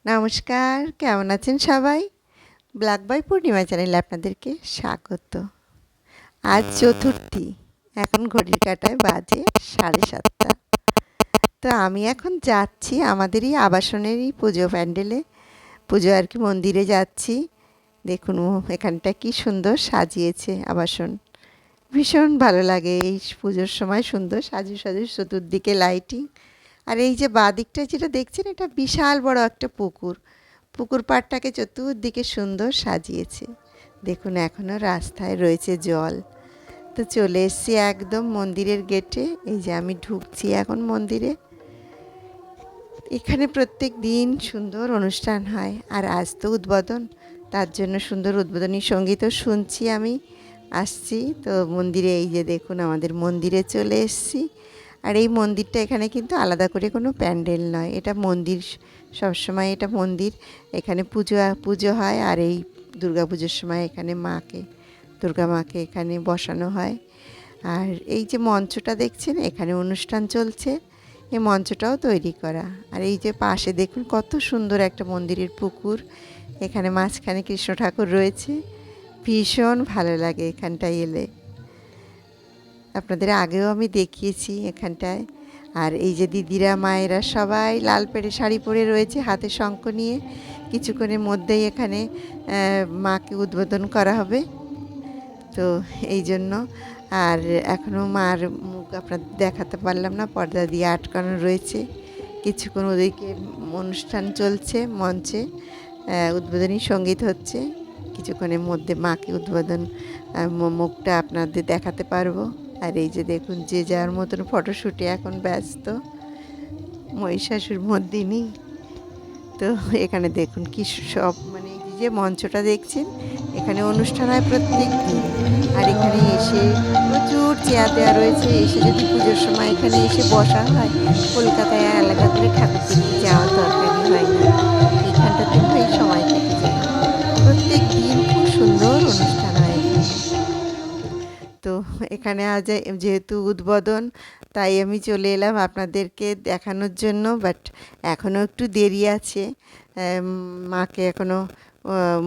নমস্কার, কেমন আছেন সবাই? ব্ল্যাক বয় পূর্ণিমা চ্যানেলে আপনাদেরকে স্বাগত। আজ চতুর্থী, এখন ঘড়ির কাঁটায় বাজে 7:30। তো আমি এখন যাচ্ছি আমাদেরই আবাসনেরই পুজো প্যান্ডেলে, পুজো আর কি মন্দিরে যাচ্ছি। দেখুন এখানটা কি সুন্দর সাজিয়েছে আবাসন, ভীষণ ভালো লাগে এই পুজোর সময়, সুন্দর সাজু সাজু, চতুর্দিকে লাইটিং। আর এই যে বাদিকটা যেটা দেখছেন, এটা বিশাল বড় একটা পুকুর। পুকুর পাড়টাকে চতুর্দিকে সুন্দর সাজিয়েছে। দেখুন এখনও রাস্তায় রয়েছে জল। তো চলে এসছি একদম মন্দিরের গেটে। এই যে আমি ঢুকছি এখন মন্দিরে। এখানে প্রত্যেক দিন সুন্দর অনুষ্ঠান হয়, আর আজ তো উদ্বোধন, তার জন্য সুন্দর উদ্বোধনী সঙ্গীতও শুনছি আমি। আসছি তো মন্দিরে, এই যে দেখুন আমাদের মন্দিরে চলে এসছি। আর এই মন্দিরটা, এখানে কিন্তু আলাদা করে কোনো প্যান্ডেল নয়, এটা মন্দির। সবসময় এটা মন্দির, এখানে পুজো হয়। আর এই দুর্গা পুজোর সময় এখানে দুর্গা মাকে এখানে বসানো হয়। আর এই যে মঞ্চটা দেখছেন, এখানে অনুষ্ঠান চলছে, এই মঞ্চটাও তৈরি করা। আর এই যে পাশে দেখুন কত সুন্দর একটা মন্দিরের পুকুর, এখানে মাঝখানে কৃষ্ণ ঠাকুর রয়েছে। ভীষণ ভালো লাগে এখানটায় এলে, আপনাদের আগেও আমি দেখিয়েছি এখানটায়। আর এই যে দিদিরা মায়েরা সবাই লাল পেড়ে শাড়ি পরে রয়েছে, হাতে শঙ্খ নিয়ে। কিছুক্ষণের মধ্যেই এখানে মাকে উদ্বোধন করা হবে, তো এই জন্য। আর এখনও মার মুখ আপনাদের দেখাতে পারলাম না, পর্দা দিয়ে আটকানো রয়েছে। কিছুক্ষণ ওদিকে অনুষ্ঠান চলছে মঞ্চে, উদ্বোধনী সঙ্গীত হচ্ছে। কিছুক্ষণের মধ্যে মাকে উদ্বোধন, মুখটা আপনাদের দেখাতে পারবো। আর এই যে দেখুন যে যার মতন ফটোশ্যুটে এখন ব্যস্ত, মহিষাসুর মর্দিনী। তো এখানে দেখুন কি সব, মানে এই যে মঞ্চটা দেখছেন, এখানে অনুষ্ঠান হয় প্রত্যেক দিন। আর এখানে এসে প্রচুর চেয়ার দেওয়া রয়েছে, এসে যদি পুজোর সময় এখানে এসে বসা হয়, কলকাতায় আলাদা করে ঠাকুর দেখতে যাওয়ার দরকারই হয় না, এইখানটাতে এই সময় কেটে যায়। প্রত্যেক দিন খুব সুন্দর অনুষ্ঠান হয় এখানে। তো এখানে আজ যেহেতু উদ্বোধন, তাই আমি চলে এলাম আপনাদেরকে দেখানোর জন্য। বাট এখনও একটু দেরি আছে, মাকে এখনও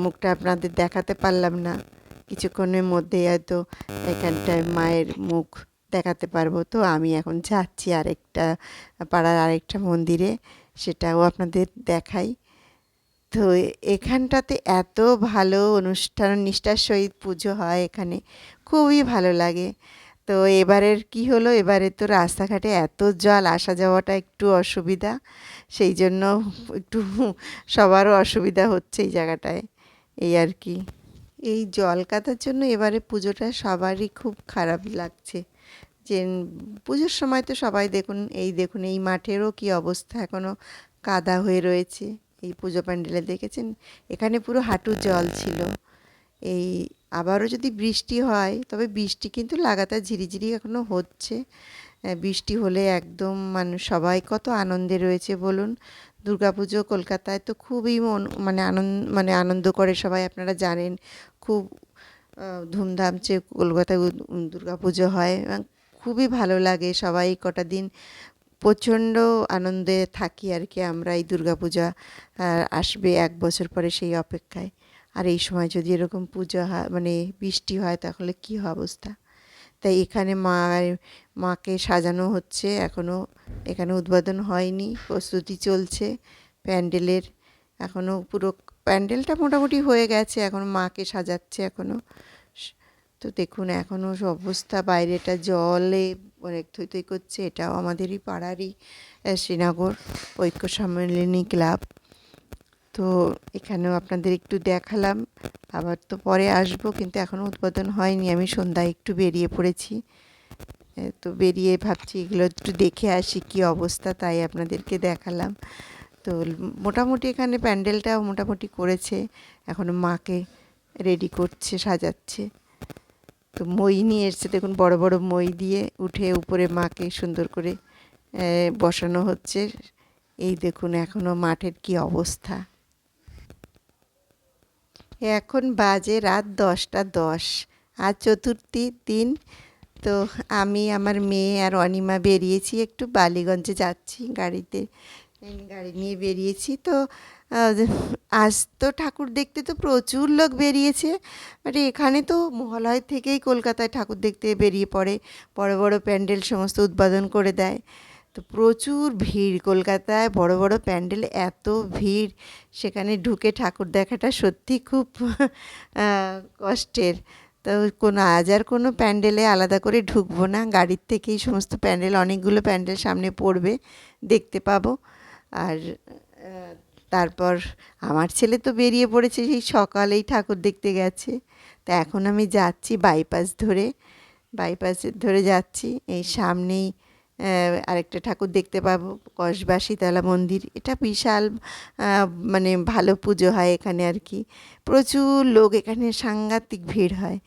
মুখটা আপনাদের দেখাতে পারলাম না। কিছুক্ষণের মধ্যেই হয়তো এখানটায় মায়ের মুখ দেখাতে পারবো। তো আমি এখন যাচ্ছি আরেকটা পাড়ার আরেকটা মন্দিরে, সেটাও আপনাদের দেখাই। তো এখানটাতে এত ভালো অনুষ্ঠান নিষ্ঠার সহিত পুজো হয় এখানে, খুবই ভালো লাগে। তো এবারের কি হলো, এবারে তো রাস্তাঘাটে এত জল, আসা যাওয়াটা একটু অসুবিধা, সেই জন্য একটু সবারও অসুবিধা হচ্ছে এই জায়গাটায়, এই আর কি। এই জল কাদার জন্য এবারে পুজোটা সবারই খুব খারাপ লাগছে। যে পুজোর সময় তো সবাই দেখুন, এই দেখুন এই মাঠেরও কি অবস্থা, এখনও কাদা হয়ে রয়েছে। এই পুজো প্যান্ডেলে দেখেছেন, এখানে পুরো হাঁটু জল ছিল। এই আবারও যদি বৃষ্টি হয়, তবে বৃষ্টি কিন্তু লাগাতার ঝিরিঝিরি এখনও হচ্ছে। বৃষ্টি হলে একদম মানুষ সবাই কত আনন্দে রয়েছে বলুন। দুর্গাপুজো কলকাতায় তো খুবই মানে আনন্দ করে সবাই, আপনারা জানেন। খুব ধুমধাম চেয়ে কলকাতায় দুর্গাপুজো হয়, খুবই ভালো লাগে। সবাই কটা দিন প্রচণ্ড আনন্দে থাকি আর কি আমরা, এই দুর্গাপূজা আসবে 1 বছর পরে সেই অপেক্ষায়। আর এই সময় যদি এরকম পূজা হয়, মানে বৃষ্টি হয়, তাহলে কী অবস্থা। তাই এখানে মাকে সাজানো হচ্ছে এখনও, এখানে উদ্বোধন হয়নি, প্রস্তুতি চলছে প্যান্ডেলের। এখনও পুরো প্যান্ডেলটা মোটামুটি হয়ে গেছে, এখন মাকে সাজাচ্ছে এখনও। তো দেখুন এখনও অবস্থা, বাইরেটা জলে অনেক থই থই করছে। এটাও আমাদেরই পাড়ারই শ্রীনগর ঐক্য সম্মেলনী ক্লাব। তো এখানেও আপনাদের একটু দেখালাম, আবার তো পরে আসবো, কিন্তু এখনও উদ্বোধন হয়নি। আমি সন্ধ্যায় একটু বেরিয়ে পড়েছি, তো বেরিয়ে ভাবছি এগুলো একটু দেখে আসি কী অবস্থা, তাই আপনাদেরকে দেখালাম। তো মোটামুটি এখানে প্যান্ডেলটাও মোটামুটি করেছে, এখনও মাকে রেডি করছে, সাজাচ্ছে। তো মই নিয়ে এসছে, দেখুন বড় বড় মই দিয়ে উঠে উপরে মাকে সুন্দর করে বসানো হচ্ছে। এই দেখুন এখনও মাঠের কি অবস্থা। এখন বাজে রাত 10টা 10, আজ চতুর্থীর দিন। তো আমি আমার মেয়ে আর অনিমা বেরিয়েছি, একটু বালিগঞ্জে যাচ্ছি গাড়িতে, গাড়ি নিয়ে বেরিয়েছি। তো আজ তো ঠাকুর দেখতে তো প্রচুর লোক বেরিয়েছে। বাট এখানে তো মহালয় থেকেই কলকাতায় ঠাকুর দেখতে বেরিয়ে পড়ে, বড় বড় প্যান্ডেল সমস্ত উদ্বোধন করে দেয়। তো প্রচুর ভিড় কলকাতায়, বড় বড় প্যান্ডেলে এত ভিড়, সেখানে ঢুকে ঠাকুর দেখাটা সত্যি খুব কষ্টের। তো আজ আর কোনো প্যান্ডেলে আলাদা করে ঢুকবো না, গাড়ির থেকেই সমস্ত প্যান্ডেল, অনেকগুলো প্যান্ডেল সামনে পড়বে, দেখতে পাবো। আর তারপর আমার ছেলে তো বেরিয়ে পড়েছে, সেই সকালেই ঠাকুর দেখতে গেছে। তা এখন আমি যাচ্ছি বাইপাস ধরে যাচ্ছি। এই সামনেই আরেকটা ঠাকুর দেখতে পাবো, কসবা শীতলা মন্দির। এটা বিশাল মানে ভালো পুজো হয় এখানে আর কি, প্রচুর লোক, এখানে সাংঘাতিক ভিড় হয়।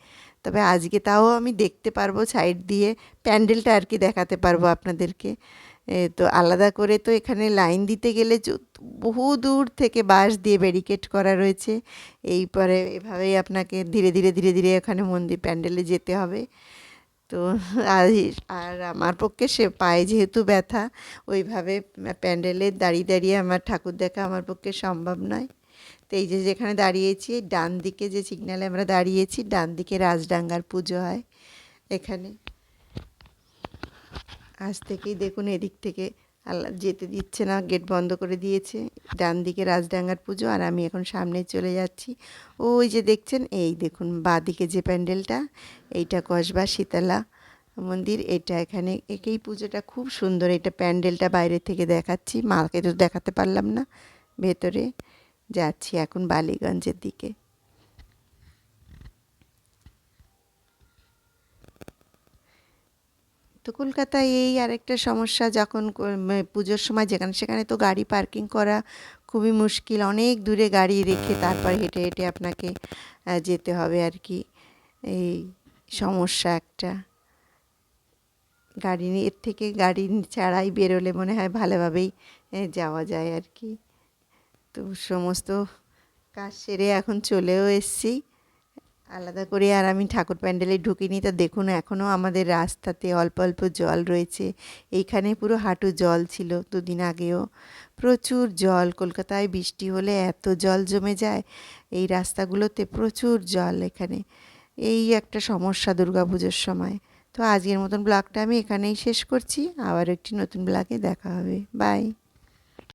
তবে আজকে তাও আমি দেখতে পারবো সাইড দিয়ে, প্যান্ডেলটা আর কি দেখাতে পারবো আপনাদেরকে। তো আলাদা করে তো এখানে লাইন দিতে গেলে বহু দূর থেকে বাঁশ দিয়ে ব্যারিকেড করা রয়েছে। এই পরে এভাবেই আপনাকে ধীরে ধীরে ধীরে ধীরে এখানে মন্দির প্যান্ডেলে যেতে হবে। তো আর আর আমার পক্ষে সে পায়ে যেহেতু ব্যথা, ওইভাবে প্যান্ডেলে দাঁড়িয়ে দাঁড়িয়ে আমার ঠাকুর দেখা আমার পক্ষে সম্ভব নয়। তো এই যে যেখানে দাঁড়িয়েছি, ডান দিকে যে সিগনালে আমরা দাঁড়িয়েছি, ডান দিকে রাজডাঙ্গার পুজো হয় এখানে। আজ থেকেই দেখুন এদিক থেকে আল্লাহ যেতে দিচ্ছে না, গেট বন্ধ করে দিয়েছে। ডান দিকে রাজডাঙ্গার পুজো, আর আমি এখন সামনে চলে যাচ্ছি। ওই যে দেখছেন, এই দেখুন বাঁদিকে যে প্যান্ডেলটা, এইটা কসবা শীতলা মন্দির। এটা এখানে এই পুজোটা খুব সুন্দর। এটা প্যান্ডেলটা বাইরে থেকে দেখাচ্ছি, মাকে তো দেখাতে পারলাম না। ভেতরে যাচ্ছি এখন বালিগঞ্জের দিকে। তো কলকাতায় এই আরেকটা সমস্যা, যখন পুজোর সময় যেখানে সেখানে তো গাড়ি পার্কিং করা খুবই মুশকিল, অনেক দূরে গাড়ি রেখে তারপর হেঁটে হেঁটে আপনাকে যেতে হবে আর কি। এই সমস্যা একটা, এর থেকে গাড়ি ছাড়াই বেরোলে মনে হয় ভালোভাবেই যাওয়া যায় আর কি। তো সমস্ত কাজ সেরে এখন চলেও এসেছি আলাদা করে। আর আমি ঠাকুর প্যান্ডেলে ঢুকিনি। তো দেখুন এখনও আমাদের রাস্তাতে অল্প অল্প জল রয়েছে, এইখানে পুরো হাঁটু জল ছিল দুদিন আগেও, প্রচুর জল। কলকাতায় বৃষ্টি হলে এত জল জমে যায় এই রাস্তাগুলোতে, প্রচুর জল এখানে। এই একটা সমস্যা দুর্গাপুজোর সময়। তো আজকের মতন ব্লগটা আমি এখানেই শেষ করছি, আবার একটি নতুন ব্লগে দেখা হবে, বাই।